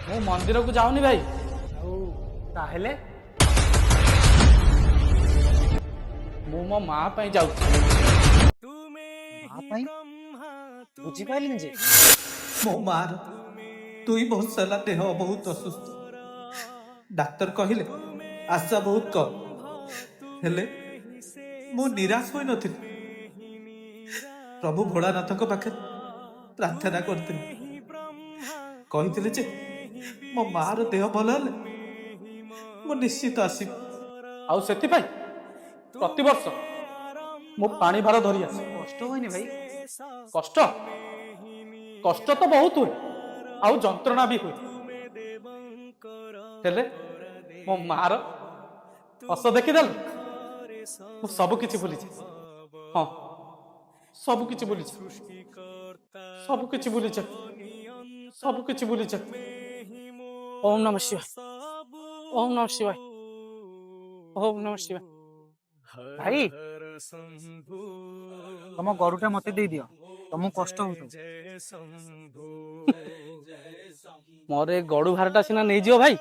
ମୁଁ ମନ୍ଦିରକୁ ଯାଉନି ଭାଇ। ଆଉ ତାହେଲେ ମୁଁ ମୋ ମା ପାଇଁ ଯାଉଛି। ମା ପାଇଁ? ବୁଝିପାରିଲିନି ଯେ। ମୋ ମାର 2 ବର୍ଷ ହେଲା ଦେହ ବହୁତ ଅସୁସ୍ଥ। ଡାକ୍ତର କହିଲେ ଆଶା ବହୁତ କମ୍, ହେଲେ ମୁଁ ନିରାଶ ହୋଇନଥିଲି। ପ୍ରଭୁ ଭୋଳାନାଥଙ୍କ ପାଖରେ ପ୍ରାର୍ଥନା କରିଥିଲି। କହିଥିଲେ ଯେ ମୋ ମାର ଦେହ ଭଲ ହେଲେ ମୁଁ ନିଶ୍ଚିତ ଆସିବି। ଆଉ ସେଥିପାଇଁ ପ୍ରତିବର୍ଷ ମୁଁ ପାଣି ଭାର ଧରି ଆସେ। କଷ୍ଟ ହୁଏନି ଭାଇ? କଷ୍ଟ କଷ୍ଟ ତ ବହୁତ ହୁଏ, ଆଉ ଯନ୍ତ୍ରଣା ବି ହୁଏ, ହେଲେ ମୋ ମାର ହସ ଦେଖିଦେଲେ ମୁଁ ସବୁ କିଛି ଭୁଲିଛି। ହଁ, ସବୁ କିଛି ଭୁଲିଛି, ସବୁ କିଛି ଭୁଲିଛି, ସବୁ କିଛି ଭୁଲିଛି। ଓମ୍ ନମଃ ଶିବାୟ, ଓମ୍ ନମଃ ଶିବାୟ, ଓମ୍ ନମଃ ଶିବାୟ। ଭାଇ ତମ ଗରୁଟା ମତେ ଦେଇଦିଅ, ତମକୁ କଷ୍ଟ ହଉଥିବ। ମୋର ଏ ଗଡୁ ଭାରଟା ସିନା ନେଇଯିବ ଭାଇ,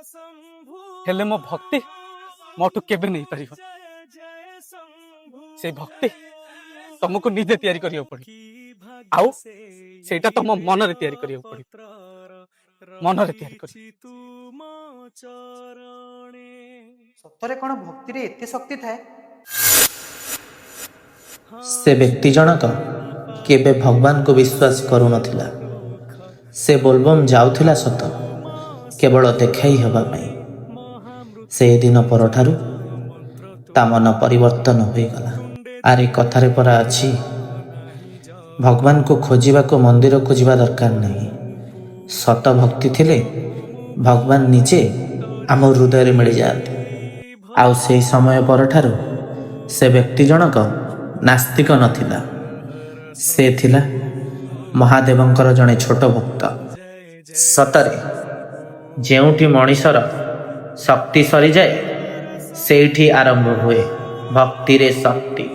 ହେଲେ ମୋ ଭକ୍ତି ମୋଠୁ କେବେ ନେଇପାରିବ। ସେଇ ଭକ୍ତି ତମକୁ ନିଜେ ତିଆରି କରିବାକୁ ପଡିବ, ଆଉ ସେଇଟା ତମ ମନରେ ତିଆରି କରିବାକୁ ପଡିବ। ମନରେ ତିଆରି କରି। ସତରେ କଣ ଭକ୍ତିରେ ଏତେ ଶକ୍ତି ଥାଏ? ସେ ବ୍ୟକ୍ତି ଜଣକ କେବେ ଭଗବାନଙ୍କୁ ବିଶ୍ୱାସ କରୁନଥିଲା। ସେ ବୋଲବମ୍ ଯାଉଥିଲା ସତ, କେବଳ ଦେଖାଇ ହେବା ପାଇଁ। ସେଦିନ ପରଠାରୁ ତା ମନ ପରିବର୍ତ୍ତନ ହୋଇଗଲା। ଆରେ କଥାରେ ପରା ଅଛି, ଭଗବାନଙ୍କୁ ଖୋଜିବାକୁ ମନ୍ଦିରକୁ ଯିବା ଦରକାର ନାହିଁ। ସତ ଭକ୍ତି ଥିଲେ ଭଗବାନ ନିଜେ ଆମ ହୃଦୟରେ ମିଳିଯାଆନ୍ତି। ଆଉ ସେହି ସମୟ ପରଠାରୁ ସେ ବ୍ୟକ୍ତି ଜଣକ ନାସ୍ତିକ ନଥିଲା, ସେ ଥିଲା ମହାଦେବଙ୍କର ଜଣେ ଛୋଟ ଭକ୍ତ। ସତରେ ଯେଉଁଠି ମଣିଷର ଶକ୍ତି ସରିଯାଏ, ସେଇଠି ଆରମ୍ଭ ହୁଏ ଭକ୍ତିରେ ଶକ୍ତି।